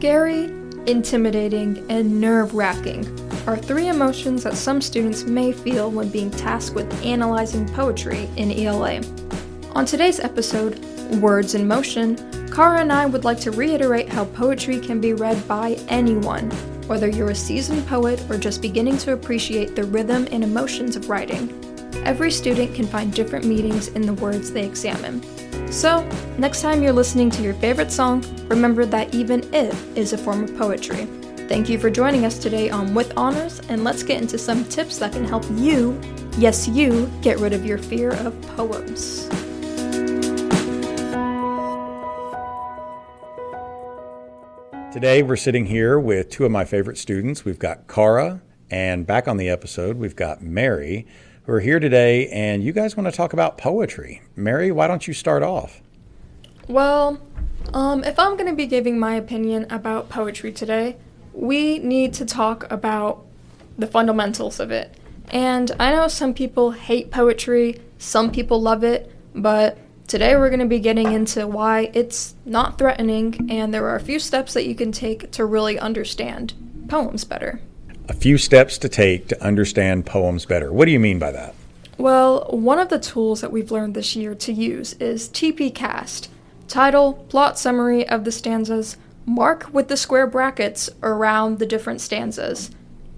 Scary, intimidating, and nerve-wracking are three emotions that some students may feel when being tasked with analyzing poetry in ELA. On today's episode, Words in Motion, Kara and I would like to reiterate how poetry can be read by anyone, whether you're a seasoned poet or just beginning to appreciate the rhythm and emotions of writing. Every student can find different meanings in the words they examine. So, next time you're listening to your favorite song, remember that even it is a form of poetry. Thank you for joining us today on With Honors, and let's get into some tips that can help you, yes you, get rid of your fear of poems. Today we're sitting here with two of my favorite students. We've got Kara, and back on the episode we've got Mary, who are here today, and you guys want to talk about poetry. Mary, why don't you start off? Well, if I'm going to be giving my opinion about poetry today, we need to talk about the fundamentals of it. And I know some people hate poetry, some people love it, but today we're going to be getting into why it's not threatening, and there are a few steps that you can take to really understand poems better. A few steps to take to understand poems better. What do you mean by that? Well, one of the tools that we've learned this year to use is TPCASTT, title, plot summary of the stanzas, mark with the square brackets around the different stanzas,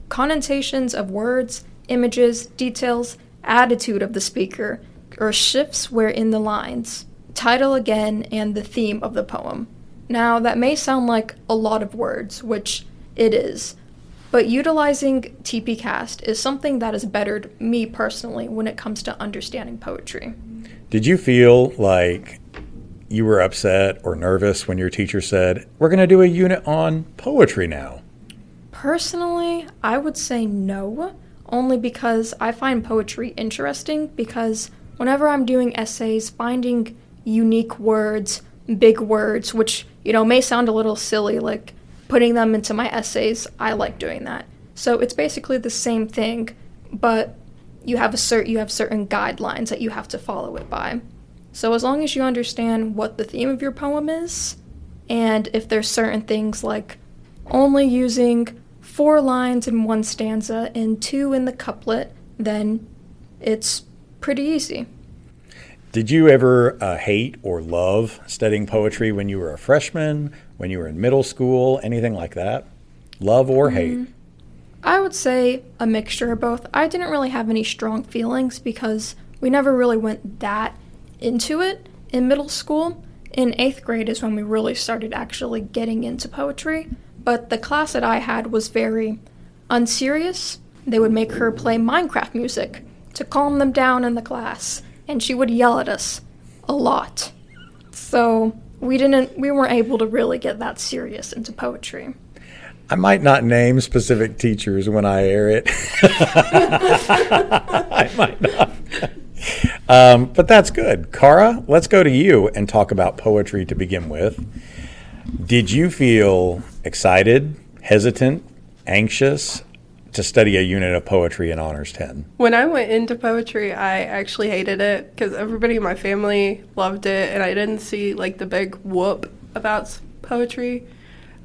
connotations of words, images, details, attitude of the speaker, or shifts where in the lines, title again, and the theme of the poem. Now, that may sound like a lot of words, which it is, but utilizing TPCASTT is something that has bettered me personally when it comes to understanding poetry. Did you feel like you were upset or nervous when your teacher said, we're going to do a unit on poetry now? Personally, I would say no, only because I find poetry interesting, because whenever I'm doing essays, finding unique words, big words, which, may sound a little silly, like putting them into my essays, I like doing that. So it's basically the same thing, but you have certain guidelines that you have to follow it by. So as long as you understand what the theme of your poem is, and if there's certain things like only using 4 lines in one stanza and 2 in the couplet, then it's pretty easy. Did you ever hate or love studying poetry when you were a freshman, when you were in middle school, anything like that? Love or hate? I would say a mixture of both. I didn't really have any strong feelings because we never really went that into it in middle school. In 8th grade is when we really started actually getting into poetry, but the class that I had was very unserious. They would make her play Minecraft music to calm them down in the class, and she would yell at us a lot. So we weren't able to really get that serious into poetry. I might not name specific teachers when I air it. I might not. But that's good. Kara, let's go to you and talk about poetry to begin with. Did you feel excited, hesitant, anxious to study a unit of poetry in Honors 10? When I went into poetry, I actually hated it because everybody in my family loved it, and I didn't see the big whoop about poetry.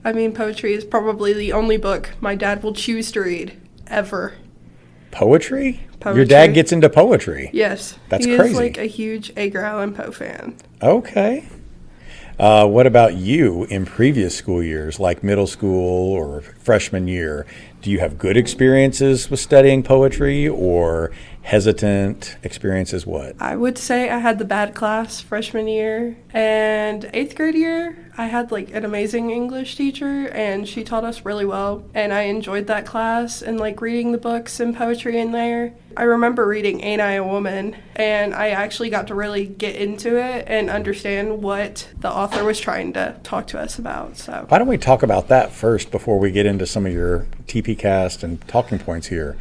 I mean, poetry is probably the only book my dad will choose to read ever. Poetry? Poetry. Your dad gets into poetry? Yes. That's he crazy. He is a huge Edgar Allan Poe fan. Okay. What about you in previous school years, like middle school or freshman year? Do you have good experiences with studying poetry or hesitant experiences? What? I would say I had the bad class freshman year, and 8th grade year, I had an amazing English teacher, and she taught us really well, and I enjoyed that class and reading the books and poetry in there. I remember reading Ain't I a Woman, and I actually got to really get into it and understand what the author was trying to talk to us about. So why don't we talk about that first before we get into some of your TPCASTT and talking points here?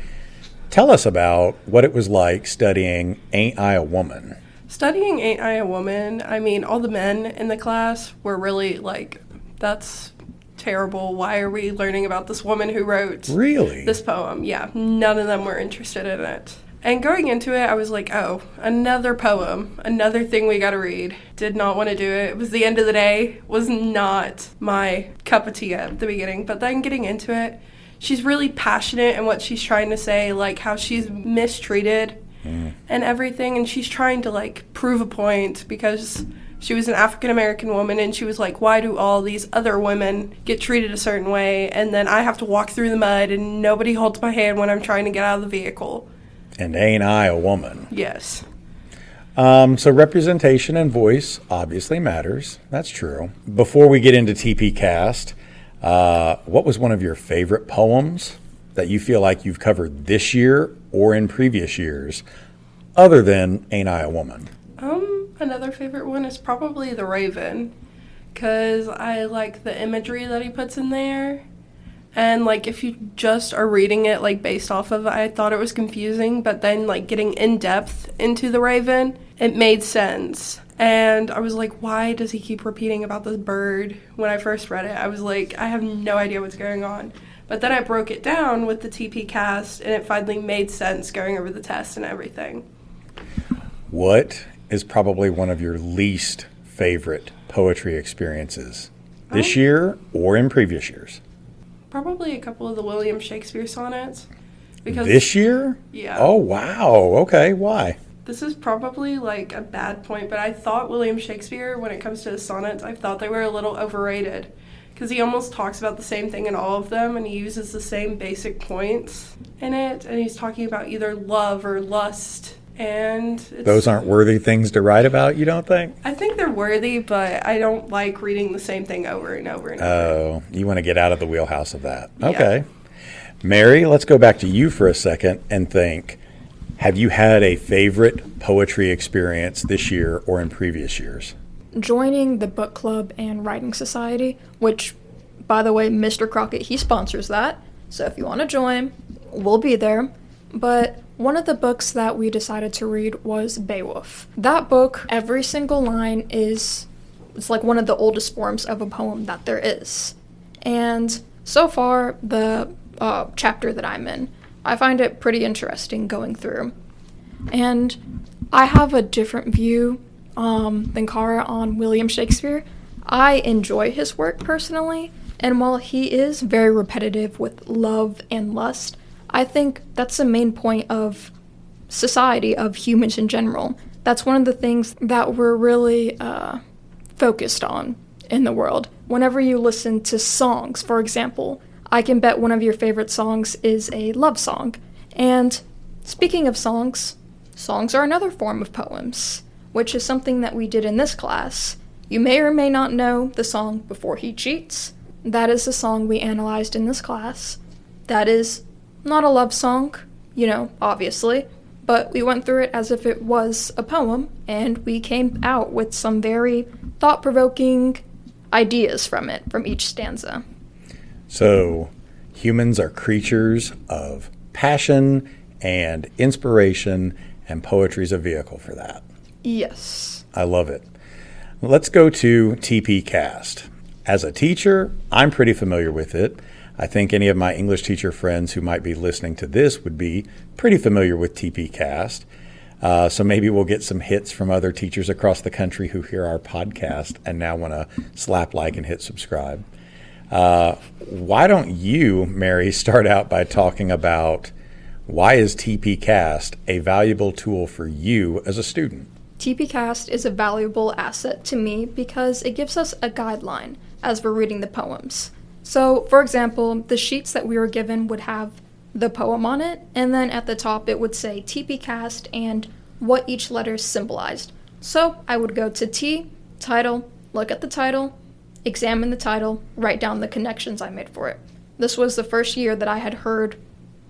Tell us about what it was like studying Ain't I a Woman. Studying Ain't I a Woman, I mean, all the men in the class were really that's terrible. Why are we learning about this woman who wrote really this poem? Yeah, none of them were interested in it. And going into it, I was like, oh, another poem, another thing we got to read. Did not want to do it. It was the end of the day, was not my cup of tea at the beginning. But then getting into it, she's really passionate in what she's trying to say, like how she's mistreated and everything. And she's trying to, like, prove a point because she was an African-American woman, and she was like, why do all these other women get treated a certain way, and then I have to walk through the mud and nobody holds my hand when I'm trying to get out of the vehicle? And ain't I a woman? Yes. So representation and voice obviously matters. That's true. Before we get into TPCAST, what was one of your favorite poems that you feel like you've covered this year or in previous years, other than Ain't I a Woman? Another favorite one is probably The Raven, because I like the imagery that he puts in there. And, like, if you just are reading it, like, based off of it, I thought it was confusing. But then, like, getting in-depth into The Raven, it made sense. And I was like, why does he keep repeating about this bird? When I first read it, I was like, I have no idea what's going on. But then I broke it down with the TPCASTT, and it finally made sense going over the test and everything. What is probably one of your least favorite poetry experiences this year or in previous years? Probably a couple of the William Shakespeare sonnets. Because This year? Yeah. Oh, wow. Okay. Why? This is probably, like, a bad point, but I thought William Shakespeare, when it comes to his sonnets, I thought they were a little overrated. Because he almost talks about the same thing in all of them, and he uses the same basic points in it, and he's talking about either love or lust. And Those aren't worthy things to write about, you don't think? I think they're worthy, but I don't like reading the same thing over and over and over. Oh, you want to get out of the wheelhouse of that. Yeah. Okay. Mary, let's go back to you for a second and think, have you had a favorite poetry experience this year or in previous years? Joining the book club and writing society, which, by the way, Mr. Crockett, he sponsors that. So if you want to join, we'll be there. But one of the books that we decided to read was Beowulf. That book, every single line it's like one of the oldest forms of a poem that there is. And so far, the chapter that I'm in, I find it pretty interesting going through. And I have a different view than Cara on William Shakespeare. I enjoy his work personally, and while he is very repetitive with love and lust, I think that's the main point of society, of humans in general. That's one of the things that we're really focused on in the world. Whenever you listen to songs, for example, I can bet one of your favorite songs is a love song. And speaking of songs, songs are another form of poems, which is something that we did in this class. You may or may not know the song Before He Cheats. That is the song we analyzed in this class. That is not a love song, obviously, but we went through it as if it was a poem, and we came out with some very thought-provoking ideas from it, from each stanza. So, humans are creatures of passion and inspiration, and poetry's a vehicle for that. Yes. I love it. Let's go to TPCASTT. As a teacher, I'm pretty familiar with it. I think any of my English teacher friends who might be listening to this would be pretty familiar with TPCASTT. So maybe we'll get some hits from other teachers across the country who hear our podcast and now want to slap like and hit subscribe. Why don't you, Mary, start out by talking about why is TPCASTT a valuable tool for you as a student? TPCASTT is a valuable asset to me because it gives us a guideline as we're reading the poems. So, for example, the sheets that we were given would have the poem on it, and then at the top it would say TPCASTT and what each letter symbolized. So I would go to T, title, look at the title, examine the title, write down the connections I made for it. This was the first year that I had heard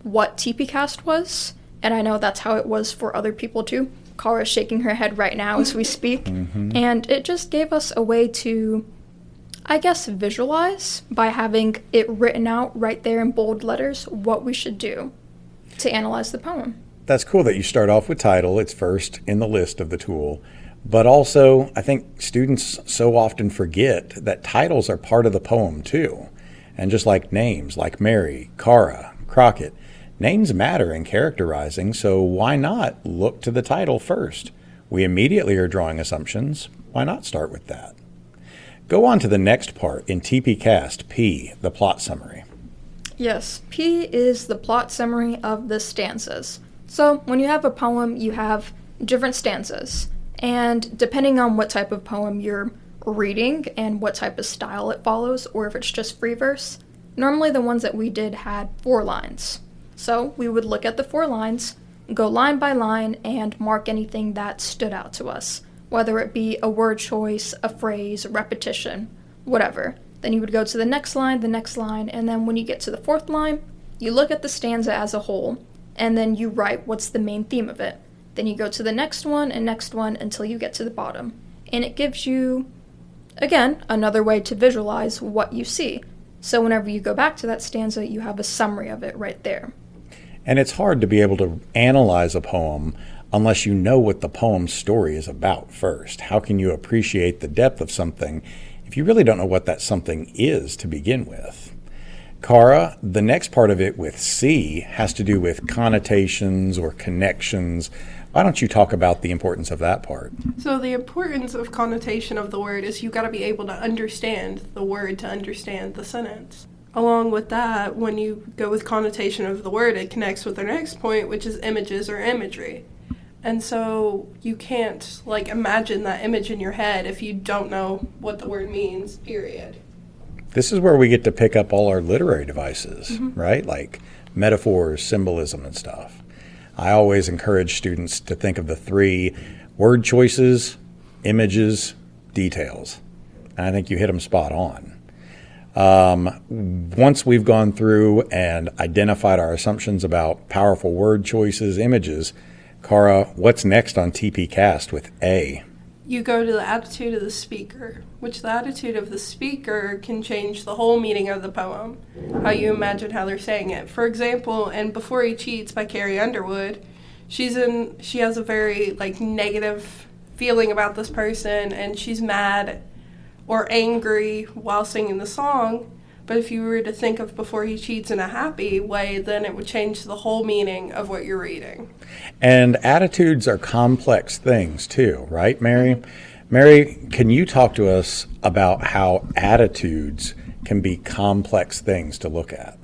what TPCASTT was, and I know that's how it was for other people too. Kara's shaking her head right now as we speak, and it just gave us a way to, I guess, visualize by having it written out right there in bold letters what we should do to analyze the poem. That's cool that you start off with title. It's first in the list of the tool. But also, I think students so often forget that titles are part of the poem too. And just like names, like Mary, Cara, Crockett, Names matter in characterizing, so why not look to the title first? We immediately are drawing assumptions. Why not start with that? Go on to the next part in TPCASTT, P, the plot summary. Yes, P is the plot summary of the stanzas. So when you have a poem, you have different stanzas. And depending on what type of poem you're reading and what type of style it follows, or if it's just free verse, normally the ones that we did had 4 lines. So we would look at the 4 lines, go line by line, and mark anything that stood out to us, whether it be a word choice, a phrase, a repetition, whatever. Then you would go to the next line, and then when you get to the 4th line, you look at the stanza as a whole, and then you write what's the main theme of it. Then you go to the next one until you get to the bottom. And it gives you, again, another way to visualize what you see. So whenever you go back to that stanza, you have a summary of it right there. And it's hard to be able to analyze a poem unless you know what the poem's story is about first. How can you appreciate the depth of something if you really don't know what that something is to begin with? Cara, the next part of it with C has to do with connotations or connections. Why don't you talk about the importance of that part? So the importance of connotation of the word is you got to be able to understand the word to understand the sentence. Along with that, when you go with connotation of the word, it connects with the next point, which is images or imagery. And so you can't imagine that image in your head if you don't know what the word means, period. This is where we get to pick up all our literary devices, right? Like metaphors, symbolism, and stuff. I always encourage students to think of the 3 word choices, images, details. And I think you hit them spot on. Once we've gone through and identified our assumptions about powerful word choices, images, Cara, what's next on TPCASTT with A? You go to the attitude of the speaker, which the attitude of the speaker can change the whole meaning of the poem, how you imagine how they're saying it. For example, in Before He Cheats by Carrie Underwood, she has a very negative feeling about this person, and she's mad or angry while singing the song. But if you were to think of Before He Cheats in a happy way, then it would change the whole meaning of what you're reading. And attitudes are complex things too, right, Mary? Mary, can you talk to us about how attitudes can be complex things to look at?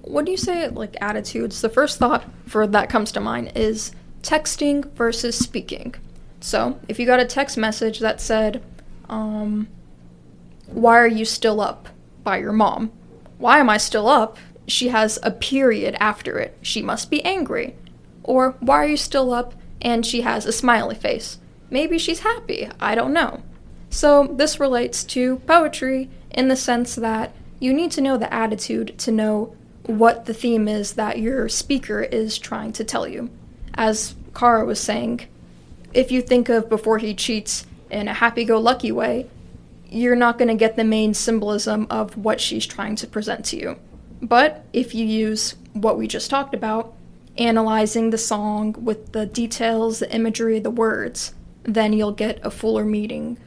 What do you say, attitudes? The first thought for that comes to mind is texting versus speaking. So if you got a text message that said, why are you still up? By your mom. Why am I still up? She has a period after it. She must be angry. Or why are you still up? And she has a smiley face. Maybe she's happy. I don't know. So this relates to poetry in the sense that you need to know the attitude to know what the theme is that your speaker is trying to tell you. As Cara was saying, if you think of Before He Cheats in a happy-go-lucky way, you're not going to get the main symbolism of what she's trying to present to you. But if you use what we just talked about, analyzing the song with the details, the imagery, the words, then you'll get a fuller meaning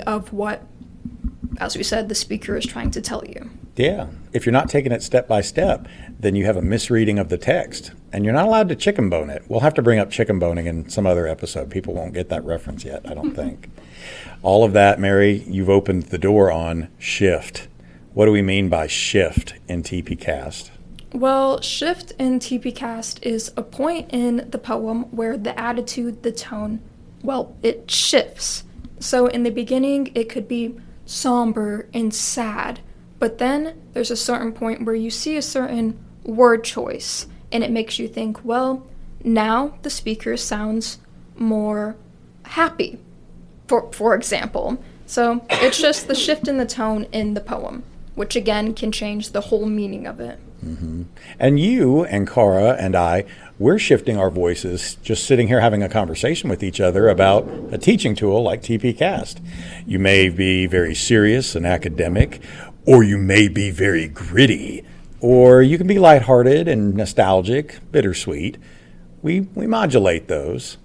of what, as we said, the speaker is trying to tell you. Yeah. If you're not taking it step by step, then you have a misreading of the text, and you're not allowed to chicken bone it. We'll have to bring up chicken boning in some other episode. People won't get that reference yet, I don't think. All of that, Mary, you've opened the door on shift. What do we mean by shift in TPCASTT? Well, shift in TPCASTT is a point in the poem where the attitude, the tone, it shifts. So in the beginning, it could be somber and sad, but then there's a certain point where you see a certain word choice, and it makes you think, now the speaker sounds more happy, for example. So it's just the shift in the tone in the poem, which again can change the whole meaning of it. Mm-hmm. And you and Cara and I, we're shifting our voices just sitting here having a conversation with each other about a teaching tool like TPCASTT. You may be very serious and academic, or you may be very gritty, or you can be lighthearted and nostalgic, bittersweet. We modulate those.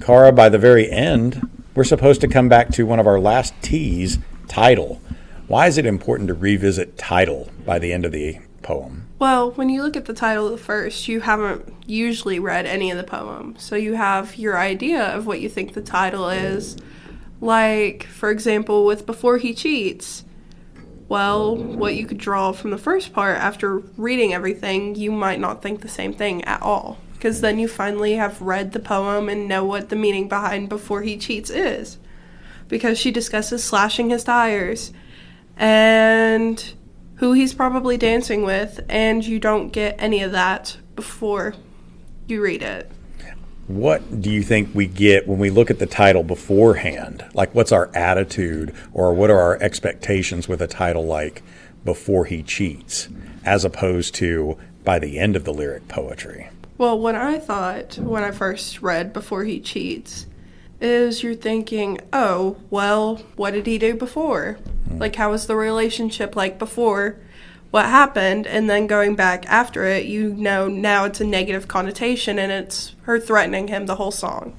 Cara, by the very end, we're supposed to come back to one of our last T's, title. Why is it important to revisit title by the end of the poem? Well, when you look at the title of the first, you haven't usually read any of the poem. So you have your idea of what you think the title is. Like, for example, with Before He Cheats, well, what you could draw from the first part after reading everything, you might not think the same thing at all. Because then you finally have read the poem and know what the meaning behind Before He Cheats is. Because she discusses slashing his tires and who he's probably dancing with, and you don't get any of that before you read it. What do you think we get when we look at the title beforehand? Like, what's our attitude, or what are our expectations with a title like Before He Cheats, as opposed to by the end of the lyric poetry? Well, what I thought when I first read Before He Cheats is you're thinking, oh, well, what did he do before? Like, how was the relationship like before? What happened? And then going back after it, you know now it's a negative connotation and it's her threatening him the whole song.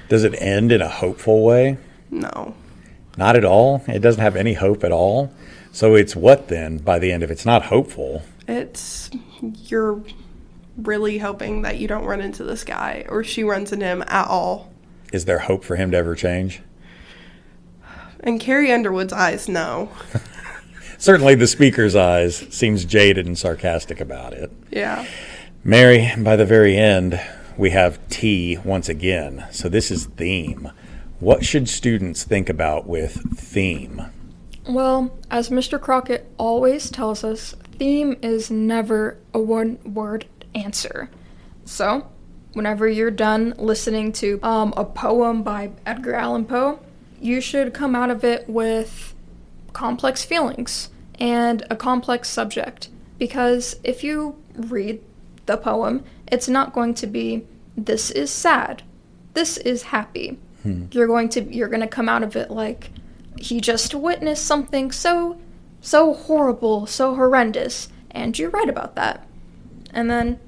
Does it end in a hopeful way? No. Not at all? It doesn't have any hope at all? So it's what then by the end if it's not hopeful? It's you're really hoping that you don't run into this guy or she runs into him at all. Is there hope for him to ever change? In Carrie Underwood's eyes, no. Certainly the speaker's eyes seems jaded and sarcastic about it. Yeah. Mary, by the very end, we have T once again. So this is theme. What should students think about with theme? Well, as Mr. Crockett always tells us, theme is never a one-word answer. So, whenever you're done listening to a poem by Edgar Allan Poe, you should come out of it with complex feelings and a complex subject. Because if you read the poem, it's not going to be, this is sad, this is happy. You're going to come out of it like, he just witnessed something so horrible, so horrendous, and you write about that. And then,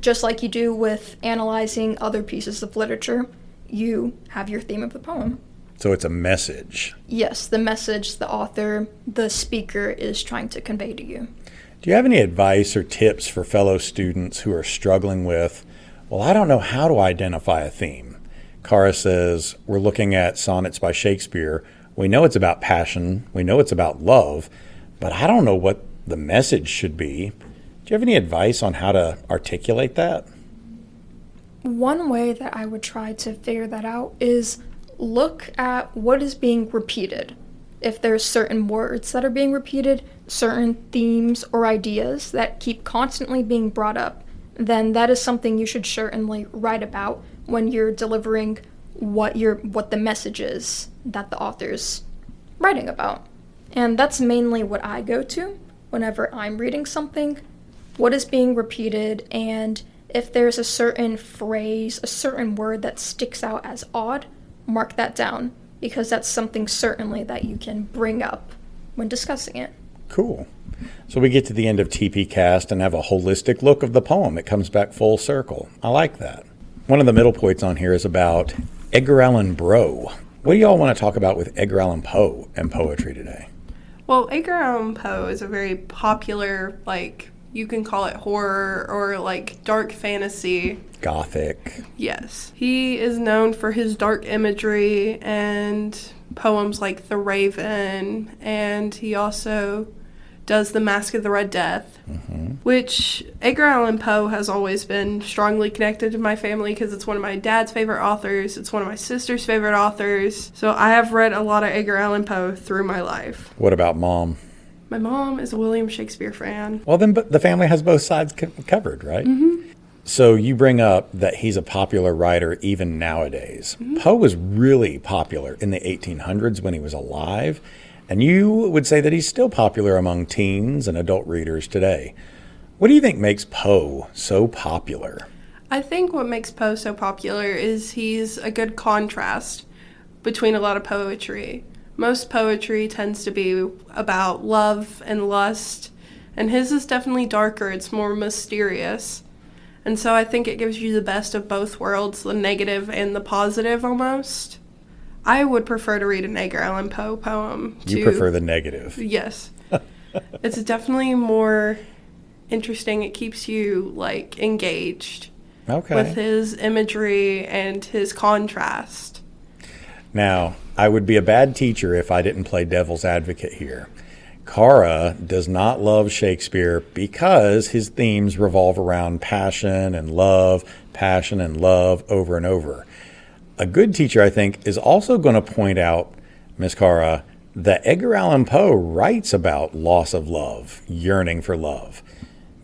just like you do with analyzing other pieces of literature, you have your theme of the poem. So it's a message. Yes, the message the author, the speaker is trying to convey to you. Do you have any advice or tips for fellow students who are struggling with, well, I don't know how to identify a theme? Cara says, we're looking at sonnets by Shakespeare. We know it's about passion. We know it's about love. But I don't know what the message should be. Do you have any advice on how to articulate that? One way that I would try to figure that out is look at what is being repeated. If there's certain words that are being repeated, certain themes or ideas that keep constantly being brought up, then that is something you should certainly write about when you're delivering what the message is that the author's writing about. And that's mainly what I go to whenever I'm reading something. What is being repeated, and if there's a certain phrase, a certain word that sticks out as odd, mark that down, because that's something certainly that you can bring up when discussing it. Cool. So we get to the end of TPCASTT and have a holistic look of the poem. It comes back full circle. I like that. One of the middle points on here is about Edgar Allan Poe. What do y'all want to talk about with Edgar Allan Poe and poetry today? Well, Edgar Allan Poe is a very popular, you can call it horror or dark fantasy. Gothic. Yes. He is known for his dark imagery and poems like The Raven, and he also does The Masque of the Red Death, which Edgar Allan Poe has always been strongly connected to my family because it's one of my dad's favorite authors. It's one of my sister's favorite authors. So I have read a lot of Edgar Allan Poe through my life. What about Mom? My mom is a William Shakespeare fan. Well, then the family has both sides covered, right? So you bring up that he's a popular writer even nowadays. Poe was really popular in the 1800s when he was alive, and you would say that he's still popular among teens and adult readers today. What do you think makes Poe so popular? I think what makes Poe so popular is he's a good contrast between a lot of poetry. Most poetry tends to be about love and lust, and his is definitely darker. It's more mysterious. And so I think it gives you the best of both worlds, the negative and the positive almost. I would prefer to read an Edgar Allan Poe poem. You prefer the negative? Yes. It's definitely more interesting. It keeps you, like, engaged Okay. with his imagery and his contrast. Now, I would be a bad teacher if I didn't play devil's advocate here. Cara does not love Shakespeare because his themes revolve around passion and love over and over. A good teacher, I think, is also going to point out, Miss Cara, that Edgar Allan Poe writes about loss of love, yearning for love.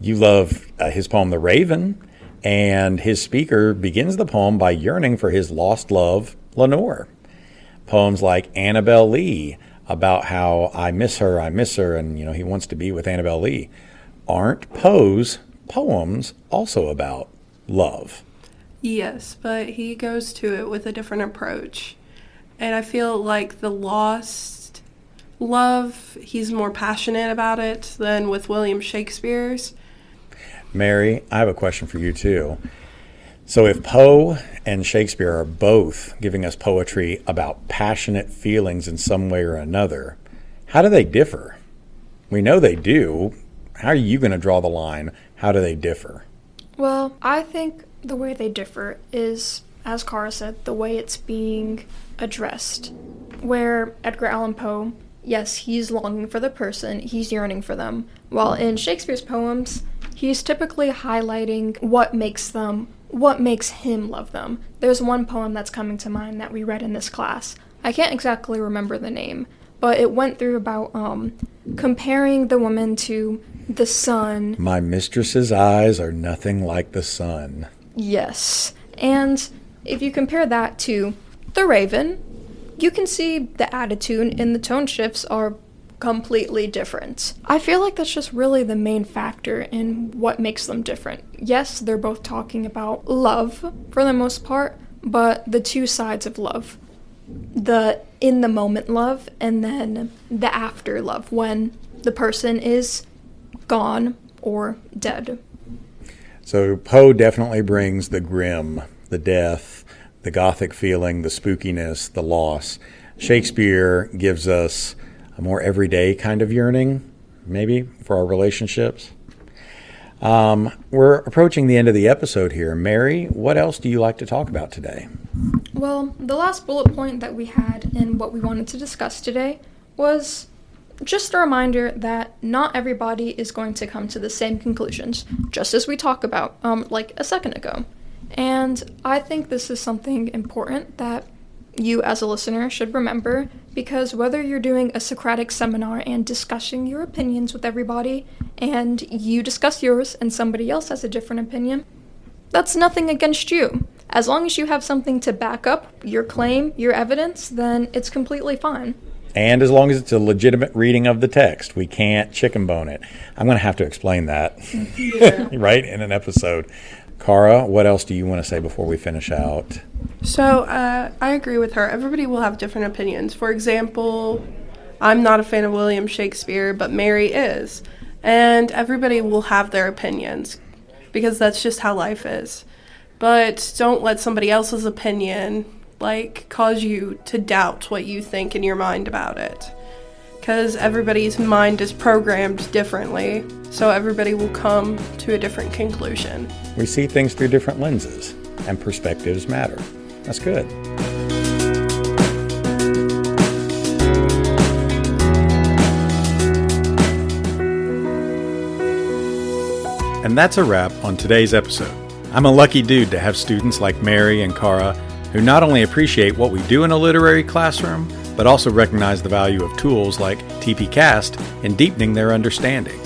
You love his poem, The Raven, and his speaker begins the poem by yearning for his lost love, Lenore. Poems like Annabel Lee, about how I miss her, and he wants to be with Annabel Lee. Aren't Poe's poems also about love? Yes, but he goes to it with a different approach. And I feel like the lost love, he's more passionate about it than with William Shakespeare's. Mary, I have a question for you too. So if Poe and Shakespeare are both giving us poetry about passionate feelings in some way or another, how do they differ? We know they do. How are you going to draw the line? How do they differ? Well, I think the way they differ is, as Cara said, the way it's being addressed. Where Edgar Allan Poe, yes, he's longing for the person, he's yearning for them, while in Shakespeare's poems, he's typically highlighting what makes him love them. There's one poem that's coming to mind that we read in this class. I can't exactly remember the name, but it went through about comparing the woman to the sun. My mistress's eyes are nothing like the sun. Yes. And if you compare that to The Raven, you can see the attitude and the tone shifts are completely different. I feel like that's just really the main factor in what makes them different. Yes, they're both talking about love for the most part, but the two sides of love. The in the moment love and then the after love when the person is gone or dead. So Poe definitely brings the grim, the death, the gothic feeling, the spookiness, the loss. Shakespeare gives us a more everyday kind of yearning, maybe, for our relationships. We're approaching the end of the episode here. Mary, what else do you like to talk about today? Well, the last bullet point that we had in what we wanted to discuss today was just a reminder that not everybody is going to come to the same conclusions, just as we talked about like a second ago. And I think this is something important that you as a listener should remember, because whether you're doing a Socratic seminar and discussing your opinions with everybody, and you discuss yours and somebody else has a different opinion, that's nothing against you. As long as you have something to back up your claim, your evidence, then it's completely fine. And as long as it's a legitimate reading of the text, we can't chicken bone it. I'm going to have to explain that, right, in an episode. Cara, what else do you want to say before we finish out? So, I agree with her. Everybody will have different opinions. For example, I'm not a fan of William Shakespeare, but Mary is. And everybody will have their opinions, because that's just how life is. But don't let somebody else's opinion, cause you to doubt what you think in your mind about it. Because everybody's mind is programmed differently, so everybody will come to a different conclusion. We see things through different lenses, and perspectives matter. That's good. And that's a wrap on today's episode. I'm a lucky dude to have students like Mary and Cara who not only appreciate what we do in a literary classroom, but also recognize the value of tools like TPCASTT in deepening their understanding.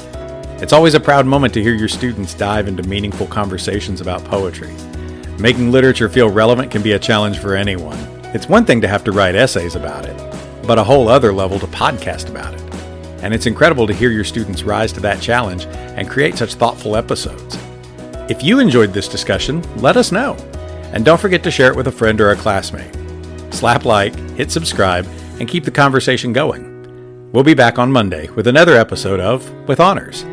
It's always a proud moment to hear your students dive into meaningful conversations about poetry. Making literature feel relevant can be a challenge for anyone. It's one thing to have to write essays about it, but a whole other level to podcast about it. And it's incredible to hear your students rise to that challenge and create such thoughtful episodes. If you enjoyed this discussion, let us know. And don't forget to share it with a friend or a classmate. Slap like, hit subscribe, and keep the conversation going. We'll be back on Monday with another episode of With Honors.